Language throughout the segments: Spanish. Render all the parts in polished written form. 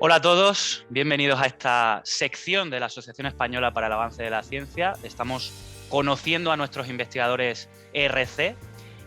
Hola a todos, bienvenidos a esta sección de la Asociación Española para el Avance de la Ciencia. Estamos conociendo a nuestros investigadores ERC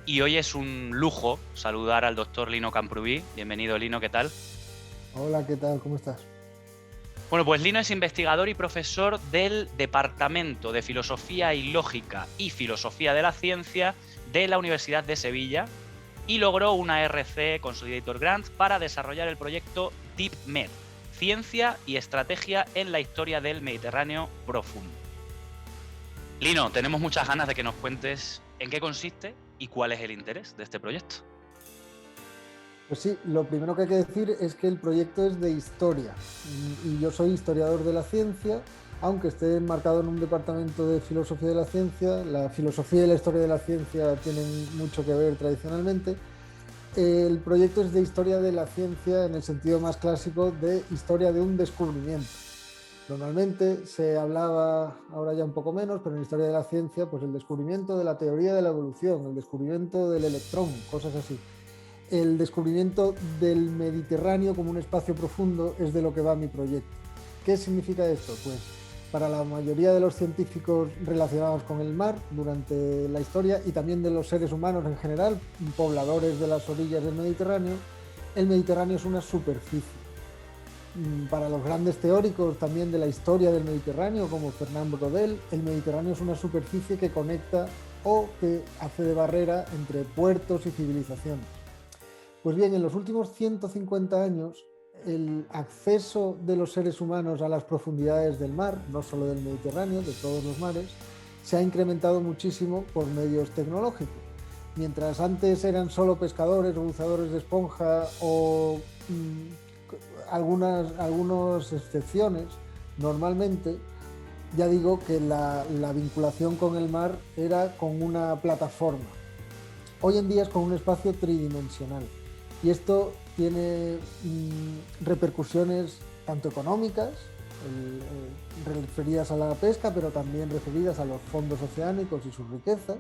y hoy es un lujo saludar al doctor Lino Camprubí. Bienvenido, Lino, ¿qué tal? Hola, ¿qué tal? ¿Cómo estás? Bueno, pues Lino es investigador y profesor del Departamento de Filosofía y Lógica y Filosofía de la Ciencia de la Universidad de Sevilla y logró una ERC Consolidator Grant para desarrollar el proyecto DeepMed, Ciencia y Estrategia en la Historia del Mediterráneo Profundo. Lino, tenemos muchas ganas de que nos cuentes en qué consiste y cuál es el interés de este proyecto. Pues sí, lo primero que hay que decir es que el proyecto es de historia y yo soy historiador de la ciencia, aunque esté enmarcado en un departamento de filosofía de la ciencia. La filosofía y la historia de la ciencia tienen mucho que ver tradicionalmente. El proyecto es de historia de la ciencia en el sentido más clásico de historia de un descubrimiento. Normalmente se hablaba, ahora ya un poco menos, pero en historia de la ciencia, pues el descubrimiento de la teoría de la evolución, el descubrimiento del electrón, cosas así. El descubrimiento del Mediterráneo como un espacio profundo es de lo que va mi proyecto. ¿Qué significa esto? Pues para la mayoría de los científicos relacionados con el mar durante la historia y también de los seres humanos en general, pobladores de las orillas del Mediterráneo, el Mediterráneo es una superficie. Para los grandes teóricos también de la historia del Mediterráneo, como Fernand Braudel, el Mediterráneo es una superficie que conecta o que hace de barrera entre puertos y civilizaciones. Pues bien, en los últimos 150 años, el acceso de los seres humanos a las profundidades del mar, no solo del Mediterráneo, de todos los mares, se ha incrementado muchísimo por medios tecnológicos. Mientras antes eran solo pescadores o buceadores de esponja o algunas excepciones, normalmente, ya digo que la vinculación con el mar era con una plataforma. Hoy en día es con un espacio tridimensional. Y esto tiene repercusiones tanto económicas, referidas a la pesca, pero también referidas a los fondos oceánicos y sus riquezas,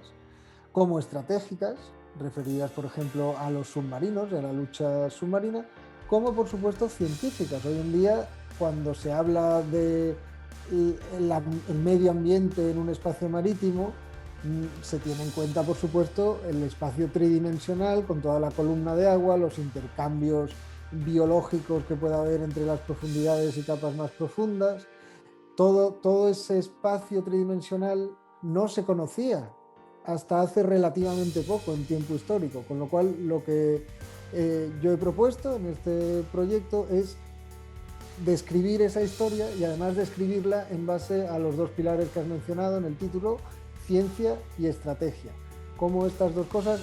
como estratégicas, referidas, por ejemplo, a los submarinos y a la lucha submarina, como, por supuesto, científicas. Hoy en día, cuando se habla de el medio ambiente en un espacio marítimo, se tiene en cuenta, por supuesto, el espacio tridimensional con toda la columna de agua, los intercambios biológicos que pueda haber entre las profundidades y capas más profundas. Todo ese espacio tridimensional no se conocía hasta hace relativamente poco en tiempo histórico, con lo cual lo que yo he propuesto en este proyecto es describir esa historia y además describirla en base a los dos pilares que has mencionado en el título, ciencia y estrategia. Cómo estas dos cosas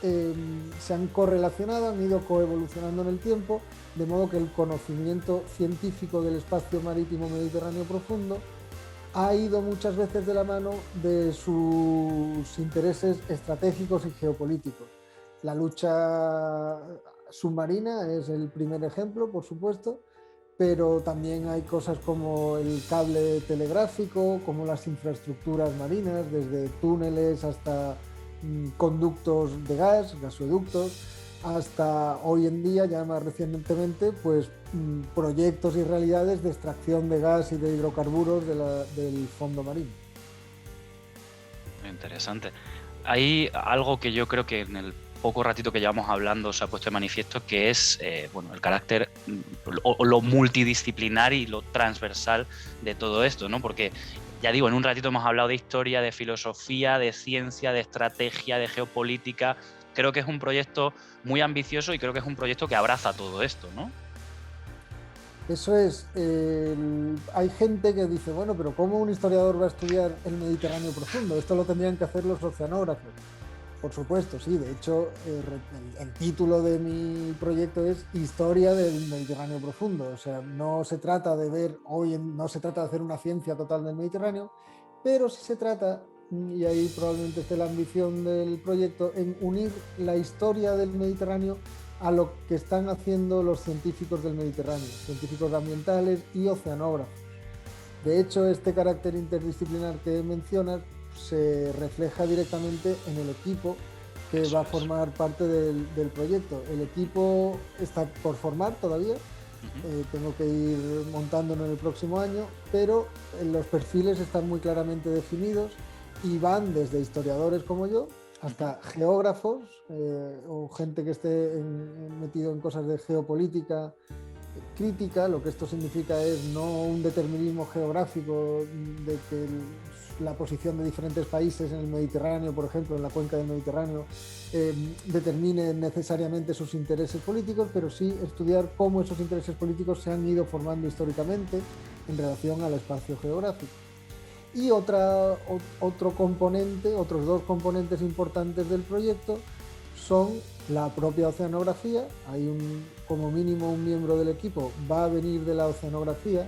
se han correlacionado, han ido coevolucionando en el tiempo, de modo que el conocimiento científico del espacio marítimo mediterráneo profundo ha ido muchas veces de la mano de sus intereses estratégicos y geopolíticos. La lucha submarina es el primer ejemplo, por supuesto, pero también hay cosas como el cable telegráfico, como las infraestructuras marinas, desde túneles hasta conductos de gas, gasoductos, hasta hoy en día, ya más recientemente, pues proyectos y realidades de extracción de gas y de hidrocarburos del fondo marino. Muy interesante. Hay algo que yo creo que en el poco ratito que llevamos hablando se ha puesto de manifiesto, que es el carácter o lo multidisciplinar y lo transversal de todo esto, ¿no? Porque ya digo, en un ratito hemos hablado de historia, de filosofía, de ciencia, de estrategia, de geopolítica. Creo que es un proyecto muy ambicioso y creo que es un proyecto que abraza todo esto, ¿no? Eso es, hay gente que dice, bueno, pero ¿cómo un historiador va a estudiar el Mediterráneo profundo? Esto lo tendrían que hacer los oceanógrafos. Por supuesto, sí. De hecho, el título de mi proyecto es Historia del Mediterráneo Profundo. O sea, no se trata de no se trata de hacer una ciencia total del Mediterráneo, pero sí se trata, y ahí probablemente esté la ambición del proyecto, en unir la historia del Mediterráneo a lo que están haciendo los científicos del Mediterráneo, científicos ambientales y oceanógrafos. De hecho, este carácter interdisciplinar que mencionas se refleja directamente en el equipo que va a formar parte del proyecto. El equipo está por formar todavía, tengo que ir montándolo en el próximo año, pero los perfiles están muy claramente definidos y van desde historiadores como yo hasta geógrafos o gente que esté metido en cosas de geopolítica crítica. Lo que esto significa es no un determinismo geográfico de que la posición de diferentes países en el Mediterráneo, por ejemplo, en la cuenca del Mediterráneo, determine necesariamente sus intereses políticos, pero sí estudiar cómo esos intereses políticos se han ido formando históricamente en relación al espacio geográfico. Y otro componente, otros dos componentes importantes del proyecto son la propia oceanografía. Hay como mínimo un miembro del equipo va a venir de la oceanografía,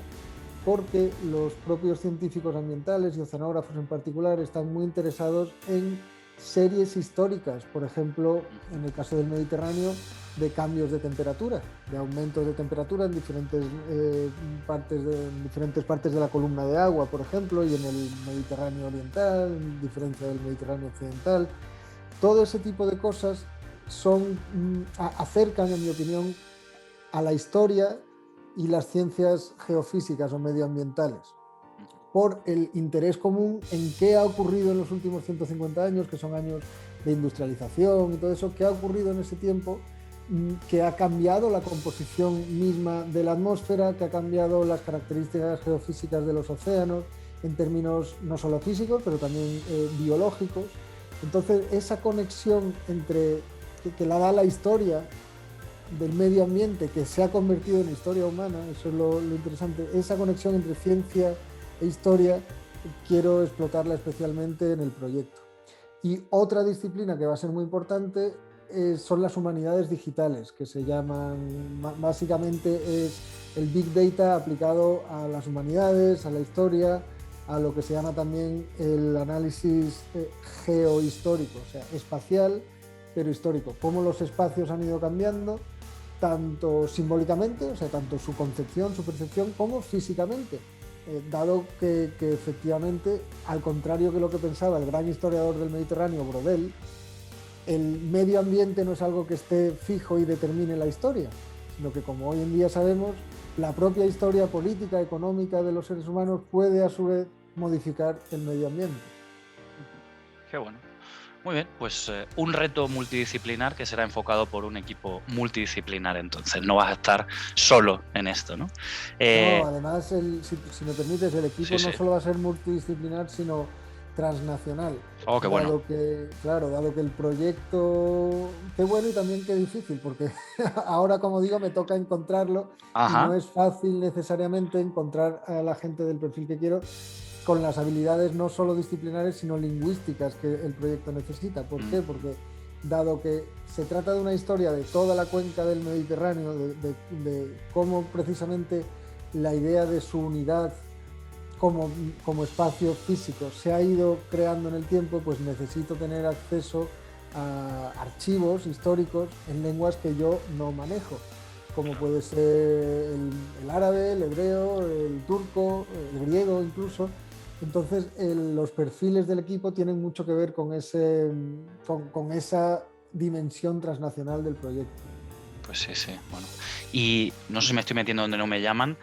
porque los propios científicos ambientales y oceanógrafos en particular están muy interesados en series históricas, por ejemplo, en el caso del Mediterráneo, de cambios de temperatura, de aumentos de temperatura en diferentes partes de la columna de agua, por ejemplo, y en el Mediterráneo oriental, en diferencia del Mediterráneo occidental. Todo ese tipo de cosas acercan, en mi opinión, a la historia y las ciencias geofísicas o medioambientales, por el interés común en qué ha ocurrido en los últimos 150 años, que son años de industrialización y todo eso, qué ha ocurrido en ese tiempo, que ha cambiado la composición misma de la atmósfera, que ha cambiado las características geofísicas de los océanos, en términos no solo físicos, pero también biológicos. Entonces, esa conexión que la da la historia del medio ambiente, que se ha convertido en historia humana, eso es lo interesante, esa conexión entre ciencia e historia, quiero explotarla especialmente en el proyecto. Y otra disciplina que va a ser muy importante son las humanidades digitales, que se llaman, básicamente es el Big Data aplicado a las humanidades, a la historia, a lo que se llama también el análisis geohistórico, o sea, espacial, pero histórico. Cómo los espacios han ido cambiando, tanto simbólicamente, o sea, tanto su concepción, su percepción, como físicamente. Dado que efectivamente, al contrario que lo que pensaba el gran historiador del Mediterráneo, Brodel, el medio ambiente no es algo que esté fijo y determine la historia, sino que, como hoy en día sabemos, la propia historia política, económica de los seres humanos puede a su vez modificar el medio ambiente. Qué bueno. Muy bien, pues un reto multidisciplinar que será enfocado por un equipo multidisciplinar, entonces no vas a estar solo en esto, ¿no? No, además, si me permites, el equipo sí, no solo va a ser multidisciplinar, sino transnacional. Oh, qué bueno. Dado que el proyecto, qué bueno y también qué difícil, porque ahora, como digo, me toca encontrarlo. Ajá. Y no es fácil necesariamente encontrar a la gente del perfil que quiero, con las habilidades no solo disciplinares, sino lingüísticas que el proyecto necesita. ¿Por qué? Porque dado que se trata de una historia de toda la cuenca del Mediterráneo, de cómo precisamente la idea de su unidad como espacio físico se ha ido creando en el tiempo, pues necesito tener acceso a archivos históricos en lenguas que yo no manejo, como puede ser el árabe, el hebreo, el turco, el griego incluso. Entonces, los perfiles del equipo tienen mucho que ver con esa dimensión transnacional del proyecto. Pues sí, bueno. Y no sé si me estoy metiendo donde no me llaman,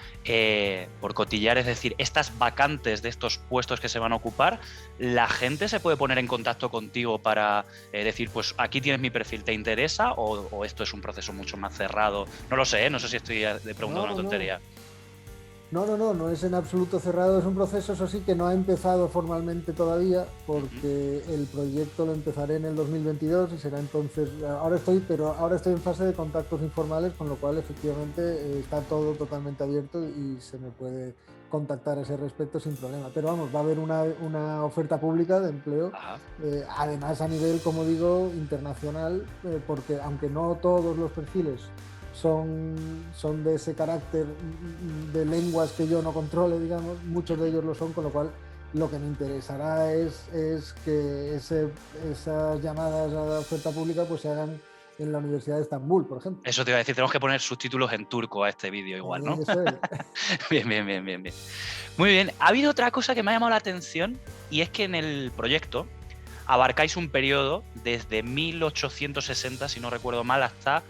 por cotillar, es decir, estas vacantes de estos puestos que se van a ocupar, ¿la gente se puede poner en contacto contigo para decir, pues aquí tienes mi perfil, ¿te interesa? ¿O esto es un proceso mucho más cerrado? No lo sé, no sé si estoy preguntando una tontería. No es en absoluto cerrado, es un proceso, eso sí, que no ha empezado formalmente todavía, porque el proyecto lo empezaré en el 2022 y será entonces, ahora estoy en fase de contactos informales, con lo cual efectivamente está todo totalmente abierto y se me puede contactar a ese respecto sin problema. Pero vamos, va a haber una oferta pública de empleo, además a nivel, como digo, internacional, porque aunque no todos los perfiles son de ese carácter de lenguas que yo no controle, digamos, muchos de ellos lo son, con lo cual lo que me interesará es que esas llamadas a la oferta pública pues se hagan en la Universidad de Estambul, por ejemplo. Eso te iba a decir, tenemos que poner subtítulos en turco a este vídeo igual, ¿no? Eso es. Bien. Muy bien, ha habido otra cosa que me ha llamado la atención, y es que en el proyecto abarcáis un periodo desde 1860, si no recuerdo mal, hasta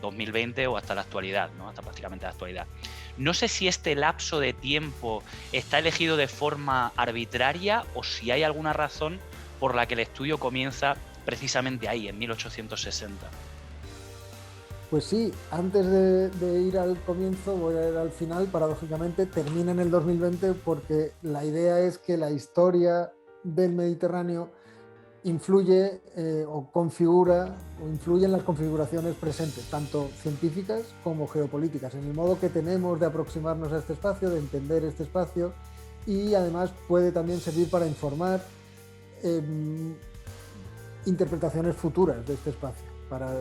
2020 o hasta la actualidad, ¿no? Hasta prácticamente la actualidad. No sé si este lapso de tiempo está elegido de forma arbitraria o si hay alguna razón por la que el estudio comienza precisamente ahí, en 1860. Pues sí, antes de ir al comienzo, voy a ir al final. Paradójicamente, termina en el 2020 porque la idea es que la historia del Mediterráneo influye o configura o influye en las configuraciones presentes, tanto científicas como geopolíticas, en el modo que tenemos de aproximarnos a este espacio, de entender este espacio, y además puede también servir para informar interpretaciones futuras de este espacio,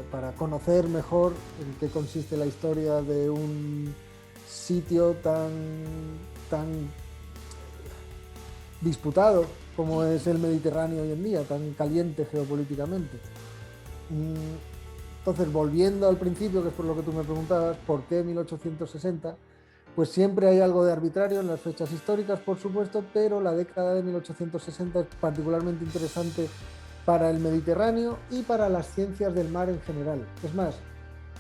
para conocer mejor en qué consiste la historia de un sitio tan disputado como es el Mediterráneo hoy en día, tan caliente geopolíticamente. Entonces, volviendo al principio, que es por lo que tú me preguntabas, ¿por qué 1860? Pues siempre hay algo de arbitrario en las fechas históricas, por supuesto, pero la década de 1860 es particularmente interesante para el Mediterráneo y para las ciencias del mar en general. Es más,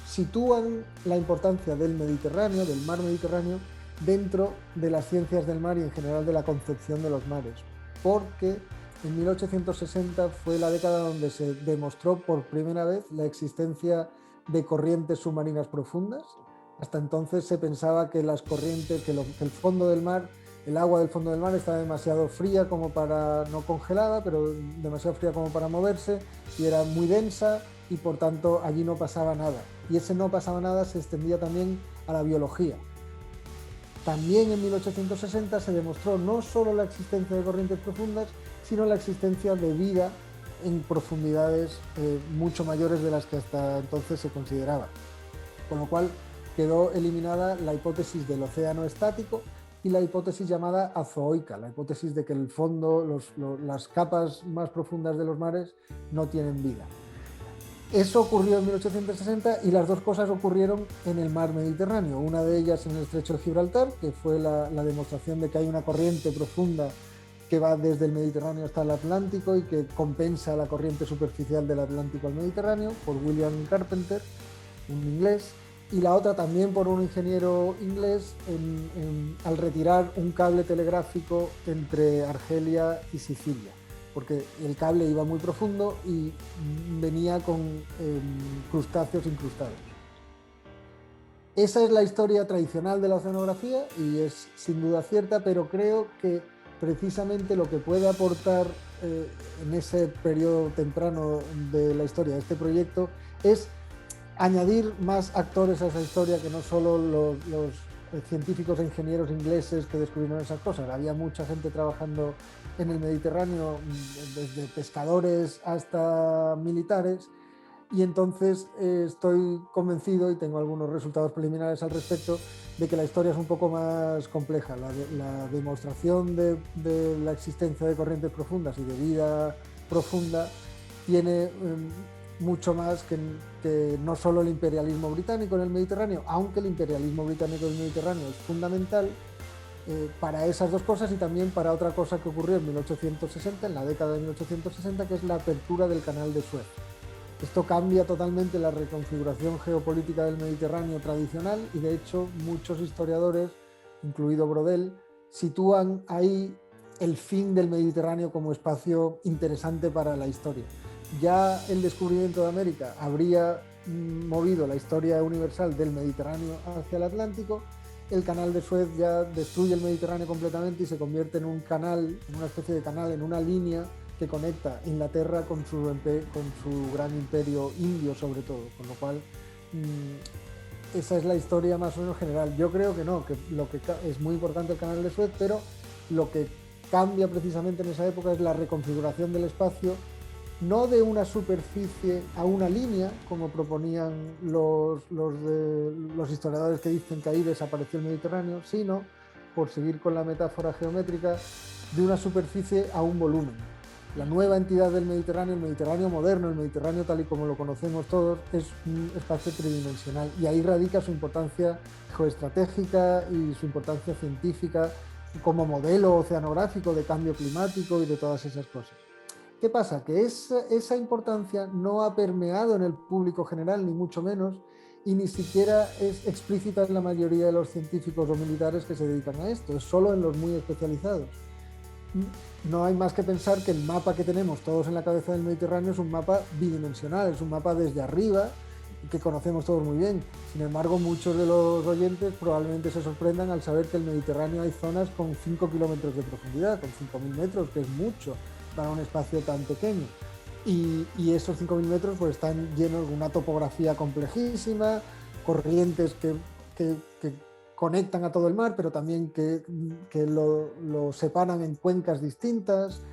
sitúan la importancia del Mediterráneo, del mar Mediterráneo, dentro de las ciencias del mar y en general de la concepción de los mares, porque en 1860 fue la década donde se demostró por primera vez la existencia de corrientes submarinas profundas. Hasta entonces se pensaba que las corrientes, que el fondo del mar, el agua del fondo del mar estaba demasiado fría como para, no congelada, pero demasiado fría como para moverse, y era muy densa y por tanto allí no pasaba nada. Y ese no pasaba nada se extendía también a la biología. También en 1860 se demostró no solo la existencia de corrientes profundas, sino la existencia de vida en profundidades mucho mayores de las que hasta entonces se consideraba. Con lo cual quedó eliminada la hipótesis del océano estático y la hipótesis llamada azoica, la hipótesis de que el fondo, las capas más profundas de los mares no tienen vida. Eso ocurrió en 1860 y las dos cosas ocurrieron en el mar Mediterráneo. Una de ellas en el estrecho de Gibraltar, que fue la demostración de que hay una corriente profunda que va desde el Mediterráneo hasta el Atlántico y que compensa la corriente superficial del Atlántico al Mediterráneo, por William Carpenter, un inglés, y la otra también por un ingeniero inglés al retirar un cable telegráfico entre Argelia y Sicilia, porque el cable iba muy profundo y venía con crustáceos incrustados. Esa es la historia tradicional de la oceanografía y es sin duda cierta, pero creo que precisamente lo que puede aportar en ese periodo temprano de la historia de este proyecto es añadir más actores a esa historia que no solo los científicos e ingenieros ingleses que descubrieron esas cosas. Había mucha gente trabajando en el Mediterráneo, desde pescadores hasta militares, y entonces estoy convencido, y tengo algunos resultados preliminares al respecto, de que la historia es un poco más compleja. La demostración de la existencia de corrientes profundas y de vida profunda tiene mucho más que no solo el imperialismo británico en el Mediterráneo, aunque el imperialismo británico en el Mediterráneo es fundamental para esas dos cosas y también para otra cosa que ocurrió en 1860, en la década de 1860, que es la apertura del canal de Suez. Esto cambia totalmente la reconfiguración geopolítica del Mediterráneo tradicional y de hecho muchos historiadores, incluido Brodel, sitúan ahí el fin del Mediterráneo como espacio interesante para la historia. Ya el descubrimiento de América habría movido la historia universal del Mediterráneo hacia el Atlántico. El canal de Suez ya destruye el Mediterráneo completamente y se convierte en un canal, en una especie de canal, en una línea que conecta Inglaterra con su gran imperio indio sobre todo, con lo cual esa es la historia más o menos general. Yo creo que no, que lo que es muy importante el canal de Suez, pero lo que cambia precisamente en esa época es la reconfiguración del espacio, no de una superficie a una línea, como proponían los historiadores que dicen que ahí desapareció el Mediterráneo, sino, por seguir con la metáfora geométrica, de una superficie a un volumen. La nueva entidad del Mediterráneo, el Mediterráneo moderno, el Mediterráneo tal y como lo conocemos todos, es un espacio tridimensional y ahí radica su importancia geoestratégica y su importancia científica como modelo oceanográfico de cambio climático y de todas esas cosas. ¿Qué pasa? Que esa importancia no ha permeado en el público general, ni mucho menos, y ni siquiera es explícita en la mayoría de los científicos o militares que se dedican a esto, es solo en los muy especializados. No hay más que pensar que el mapa que tenemos todos en la cabeza del Mediterráneo es un mapa bidimensional, es un mapa desde arriba que conocemos todos muy bien. Sin embargo, muchos de los oyentes probablemente se sorprendan al saber que en el Mediterráneo hay zonas con 5 kilómetros de profundidad, con 5.000 metros, que es mucho para un espacio tan pequeño. Y esos 5.000 metros pues, están llenos de una topografía complejísima, corrientes que conectan a todo el mar, pero también que lo separan en cuencas distintas,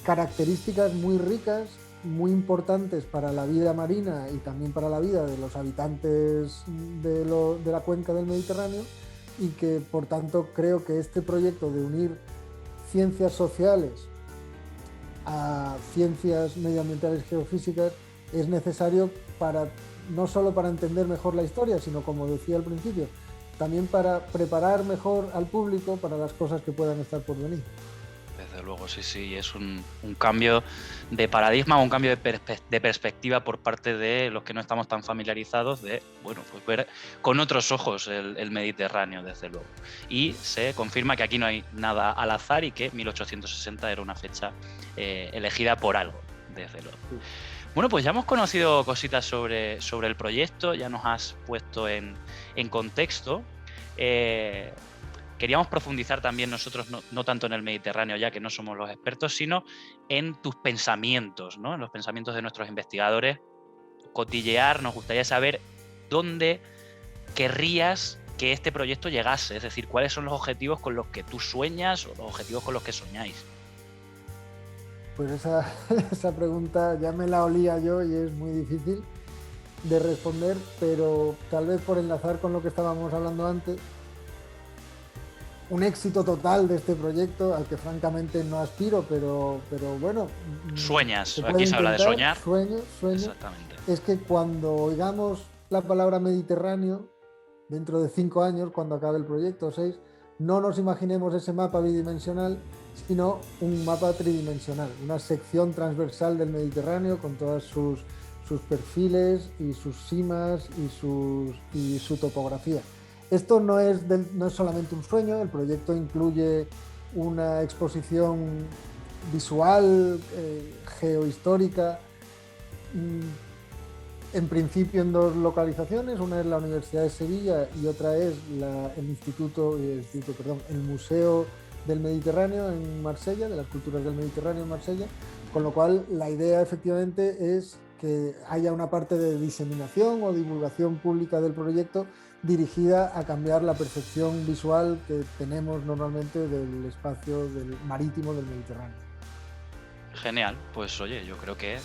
características muy ricas, muy importantes para la vida marina y también para la vida de los habitantes de la cuenca del Mediterráneo, y que por tanto creo que este proyecto de unir ciencias sociales a ciencias medioambientales y geofísicas es necesario no solo para entender mejor la historia, sino, como decía al principio, también para preparar mejor al público para las cosas que puedan estar por venir. Desde luego, sí, es un cambio de paradigma, un cambio de perspectiva por parte de los que no estamos tan familiarizados de, bueno, pues ver con otros ojos el Mediterráneo, desde luego. Y se confirma que aquí no hay nada al azar y que 1860 era una fecha elegida por algo, desde luego. Sí. Bueno, pues ya hemos conocido cositas sobre el proyecto, ya nos has puesto en contexto. Queríamos profundizar también nosotros, no tanto en el Mediterráneo, ya que no somos los expertos, sino en tus pensamientos, ¿no? En los pensamientos de nuestros investigadores. Cotillear, nos gustaría saber dónde querrías que este proyecto llegase, es decir, cuáles son los objetivos con los que tú sueñas o los objetivos con los que soñáis. Pues esa pregunta ya me la olía yo y es muy difícil de responder, pero tal vez por enlazar con lo que estábamos hablando antes, un éxito total de este proyecto, al que francamente no aspiro, pero bueno. Sueñas, aquí se habla de soñar. Sueño. Exactamente. Es que cuando oigamos la palabra Mediterráneo, dentro de 5 años, cuando acabe el proyecto, 6, no nos imaginemos ese mapa bidimensional, sino un mapa tridimensional, una sección transversal del Mediterráneo con todas sus perfiles y sus cimas y su topografía. Esto no es solamente un sueño, el proyecto incluye una exposición visual, geohistórica, en principio en 2 localizaciones, una es la Universidad de Sevilla y otra es el Museo del Mediterráneo en Marsella, de las Culturas del Mediterráneo en Marsella, con lo cual la idea efectivamente es que haya una parte de diseminación o divulgación pública del proyecto dirigida a cambiar la percepción visual que tenemos normalmente del espacio marítimo del Mediterráneo. Genial, pues oye, yo creo que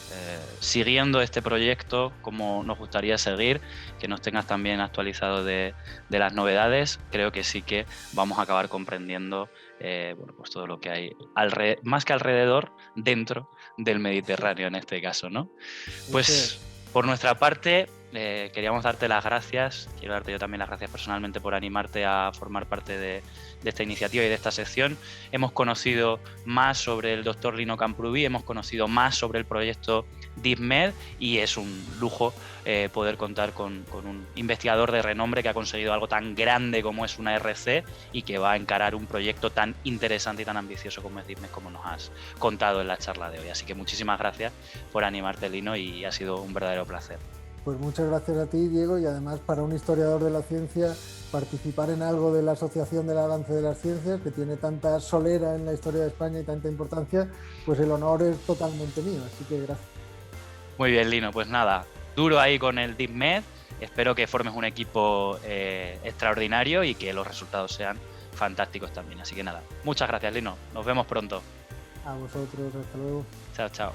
siguiendo este proyecto como nos gustaría seguir, que nos tengas también actualizado de las novedades, creo que sí que vamos a acabar comprendiendo bueno, pues todo lo que hay más que alrededor, dentro del Mediterráneo en este caso, ¿no? Pues por nuestra parte queríamos darte las gracias, quiero darte yo también las gracias personalmente por animarte a formar parte de esta iniciativa y de esta sección. Hemos conocido más sobre el doctor Lino Camprubí, hemos conocido más sobre el proyecto DeepMed y es un lujo poder contar con un investigador de renombre que ha conseguido algo tan grande como es una RC y que va a encarar un proyecto tan interesante y tan ambicioso como es DeepMed, como nos has contado en la charla de hoy. Así que muchísimas gracias por animarte, Lino, y ha sido un verdadero placer. Pues muchas gracias a ti, Diego, y además para un historiador de la ciencia participar en algo de la Asociación del Avance de las Ciencias, que tiene tanta solera en la historia de España y tanta importancia, pues el honor es totalmente mío, así que gracias. Muy bien, Lino, pues nada, duro ahí con el DeepMed, espero que formes un equipo extraordinario y que los resultados sean fantásticos también, así que nada, muchas gracias, Lino, nos vemos pronto. A vosotros, hasta luego. Chao, chao.